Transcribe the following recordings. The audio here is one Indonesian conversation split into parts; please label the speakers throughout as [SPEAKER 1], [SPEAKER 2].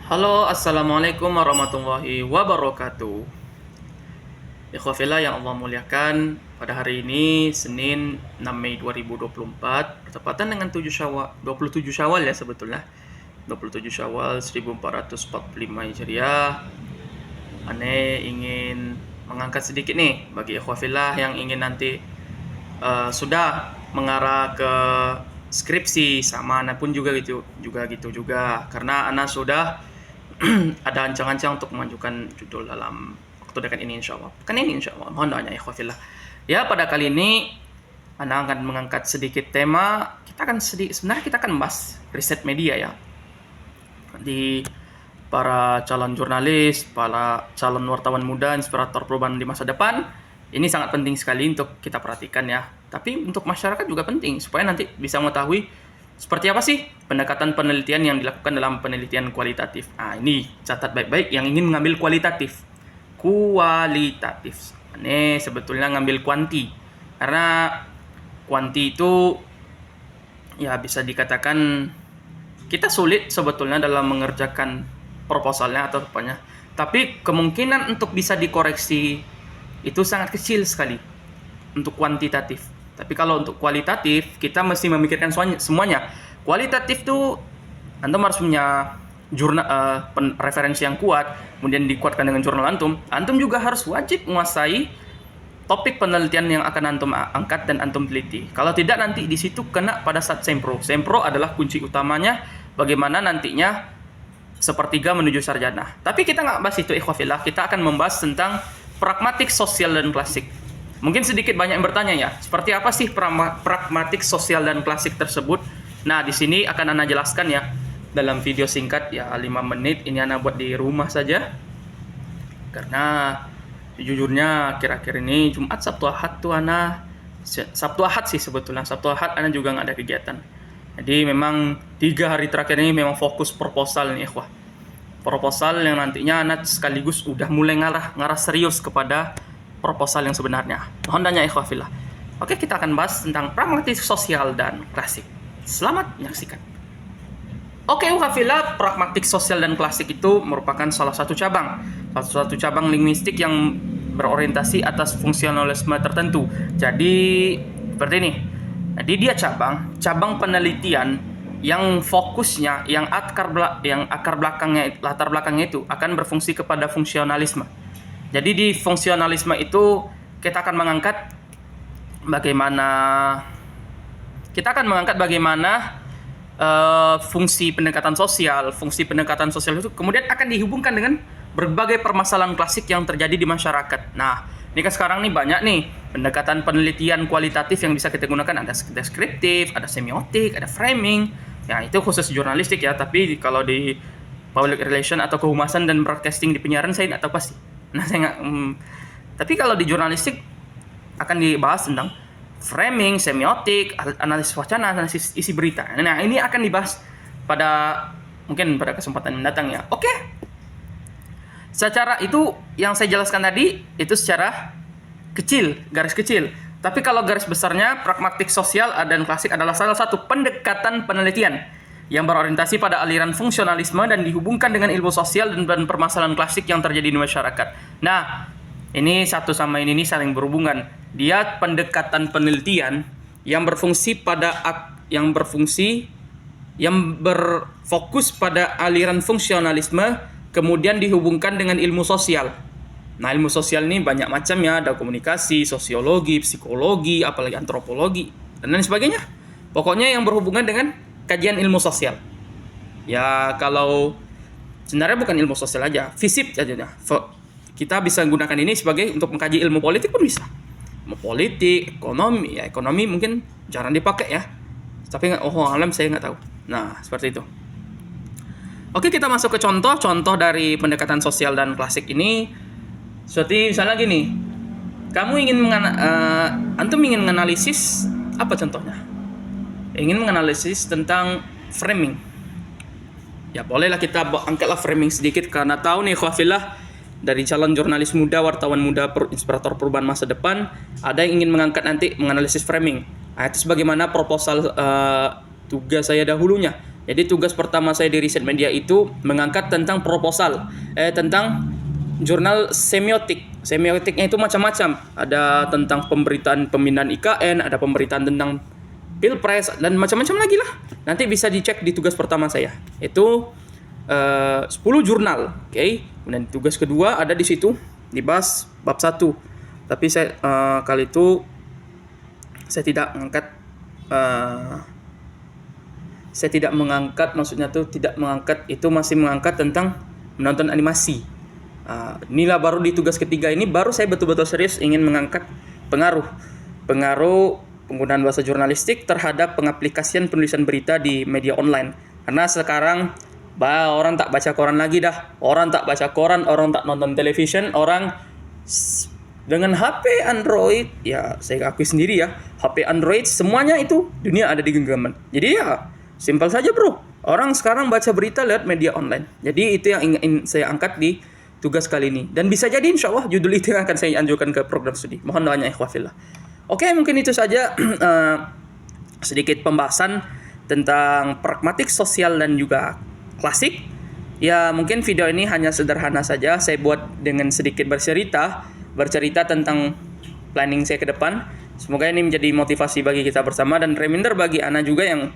[SPEAKER 1] Halo, assalamualaikum warahmatullahi wabarakatuh. Ikhwafillah yang Allah muliakan, pada hari ini Senin 6 Mei 2024 bertepatan dengan 27 Syawal ya sebetulnya. 27 Syawal 1445 Hijriah. Ane ingin mengangkat sedikit nih bagi ikhwafillah yang ingin nanti sudah mengarah ke skripsi sama Ana pun juga gitu juga karena Ana sudah ada ancang-ancang untuk mengajukan judul dalam waktu dekat ini insya Allah. Mohon doanya ya khawfillah. Ya, pada kali ini Anda akan mengangkat sedikit tema. Sebenarnya kita akan membahas riset media ya. Di para calon jurnalis, para calon wartawan muda, inspirator perubahan di masa depan. Ini sangat penting sekali untuk kita perhatikan ya. Tapi untuk masyarakat juga penting supaya nanti bisa mengetahui seperti apa sih pendekatan penelitian yang dilakukan dalam penelitian kualitatif. Nah, ini catat baik-baik yang ingin mengambil kualitatif. Kualitatif. Ini sebetulnya ngambil kuanti. Karena kuanti itu ya bisa dikatakan kita sulit sebetulnya dalam mengerjakan proposalnya atau apanya. Tapi kemungkinan untuk bisa dikoreksi itu sangat kecil sekali untuk kuantitatif. Tapi kalau untuk kualitatif, kita mesti memikirkan semuanya. Kualitatif tuh antum harus punya referensi yang kuat, kemudian dikuatkan dengan jurnal antum. Antum juga harus wajib menguasai topik penelitian yang akan antum angkat dan antum teliti. Kalau tidak nanti di situ kena pada saat sempro. Sempro adalah kunci utamanya bagaimana nantinya sepertiga menuju sarjana. Tapi kita nggak bahas itu ikhwafillah, kita akan membahas tentang pragmatik sosial dan klasik. Mungkin sedikit banyak yang bertanya ya, seperti apa sih pragmatik sosial dan klasik tersebut? Nah, di sini akan Ana jelaskan ya dalam video singkat ya 5 menit. Ini Ana buat di rumah saja. Karena jujurnya akhir-akhir ini Jumat, Sabtu, Ahad tuh Sabtu Ahad sih sebetulnya. Sabtu Ahad Ana juga nggak ada kegiatan. Jadi memang 3 hari terakhir ini memang fokus proposal nih ikhwah. Proposal yang nantinya Ana sekaligus udah mulai ngarah serius kepada proposal yang sebenarnya. Mohon tanya ikhwafillah. Oke, kita akan bahas tentang pragmatik sosial dan klasik. Selamat menyaksikan. Oke, ikhwafillah, pragmatik sosial dan klasik itu merupakan salah satu cabang linguistik yang berorientasi atas fungsionalisme tertentu. Jadi seperti ini. Jadi dia cabang penelitian yang fokusnya, yang latar belakangnya itu akan berfungsi kepada fungsionalisme. Jadi di fungsionalisme itu kita akan mengangkat bagaimana fungsi pendekatan sosial itu kemudian akan dihubungkan dengan berbagai permasalahan klasik yang terjadi di masyarakat. Nah, ini kan sekarang nih banyak nih pendekatan penelitian kualitatif yang bisa kita gunakan, ada deskriptif, ada semiotik, ada framing. Ya, itu khusus jurnalistik ya, tapi kalau di public relation atau kehumasan dan broadcasting di penyiaran saya nggak tahu pasti. Nah, tapi kalau di jurnalistik akan dibahas tentang framing, semiotik, analisis wacana, analisis isi berita. Nah, ini akan dibahas mungkin pada kesempatan mendatang ya. Oke. Secara itu yang saya jelaskan tadi itu secara kecil, garis kecil. Tapi kalau garis besarnya pragmatik sosial dan klasik adalah salah satu pendekatan penelitian yang berorientasi pada aliran fungsionalisme dan dihubungkan dengan ilmu sosial dan permasalahan klasik yang terjadi di masyarakat. Nah, ini satu sama ini saling berhubungan. Dia pendekatan penelitian yang berfokus pada aliran fungsionalisme kemudian dihubungkan dengan ilmu sosial. Nah, ilmu sosial ini banyak macamnya, ada komunikasi, sosiologi, psikologi, apalagi antropologi dan lain sebagainya. Pokoknya yang berhubungan dengan kajian ilmu sosial. Ya, kalau sebenarnya bukan ilmu sosial aja, FISIP aja. Kita bisa gunakan ini sebagai untuk mengkaji ilmu politik pun bisa. Ilmu politik, ekonomi, ya ekonomi mungkin jarang dipakai ya. Tapi alam saya nggak tahu. Nah, seperti itu. Oke, kita masuk ke contoh dari pendekatan sosial dan klasik ini. Seperti misalnya gini, antum ingin menganalisis apa contohnya? Ingin menganalisis tentang framing. Ya bolehlah kita angkatlah framing sedikit karena tahu nih khawafillah dari calon jurnalis muda, wartawan muda, inspirator perubahan masa depan ada yang ingin mengangkat nanti menganalisis framing. Nah, itu sebagaimana proposal tugas saya dahulunya Jadi tugas pertama saya di riset media itu mengangkat tentang proposal, tentang jurnal semiotik. Semiotiknya itu macam-macam. Ada tentang pemberitaan pembinaan IKN, ada pemberitaan tentang Pilpres, dan macam-macam lagi lah. Nanti bisa dicek di tugas pertama saya. Itu 10 jurnal, oke. Kemudian tugas kedua ada di situ dibahas bab 1. Tapi saya kali itu saya tidak mengangkat, maksudnya tuh tidak mengangkat, itu masih mengangkat tentang menonton animasi. Inilah baru di tugas ketiga ini baru saya betul-betul serius ingin mengangkat pengaruh penggunaan bahasa jurnalistik terhadap pengaplikasian penulisan berita di media online. Karena sekarang orang tak baca koran lagi dah. Orang tak baca koran, orang tak nonton television, orang dengan HP Android, ya saya akui sendiri ya, HP Android semuanya itu dunia ada di genggaman. Jadi ya simpel saja bro. Orang sekarang baca berita lewat media online. Jadi itu yang ingin saya angkat di tugas kali ini. Dan bisa jadi insya Allah judul itu yang akan saya anjurkan ke program studi. Mohon doanya ikhwafillah. Oke, mungkin itu saja sedikit pembahasan tentang pragmatik, sosial, dan juga klasik. Ya mungkin video ini hanya sederhana saja. Saya buat dengan sedikit bercerita tentang planning saya ke depan. Semoga ini menjadi motivasi bagi kita bersama dan reminder bagi Ana juga yang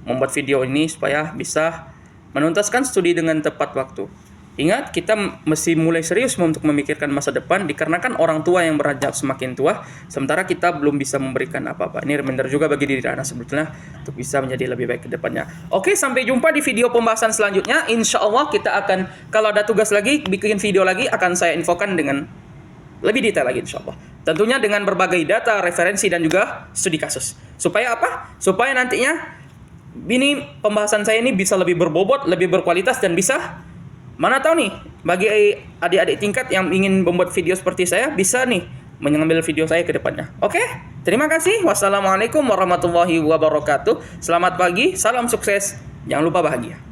[SPEAKER 1] membuat video ini supaya bisa menuntaskan studi dengan tepat waktu. Ingat, kita mesti mulai serius untuk memikirkan masa depan dikarenakan orang tua yang beranjak semakin tua, sementara kita belum bisa memberikan apa-apa. Ini reminder juga bagi diri Ana sebetulnya untuk bisa menjadi lebih baik ke depannya. Oke, sampai jumpa di video pembahasan selanjutnya. Insya Allah kita akan, kalau ada tugas lagi, bikin video lagi, akan saya infokan dengan lebih detail lagi insya Allah. Tentunya dengan berbagai data, referensi, dan juga studi kasus. Supaya apa? Supaya nantinya ini pembahasan saya ini bisa lebih berbobot, lebih berkualitas, dan bisa, mana tahu nih, bagi adik-adik tingkat yang ingin membuat video seperti saya, bisa nih mengambil video saya ke depannya. Oke? Terima kasih. Wassalamualaikum warahmatullahi wabarakatuh. Selamat pagi, salam sukses. Jangan lupa bahagia.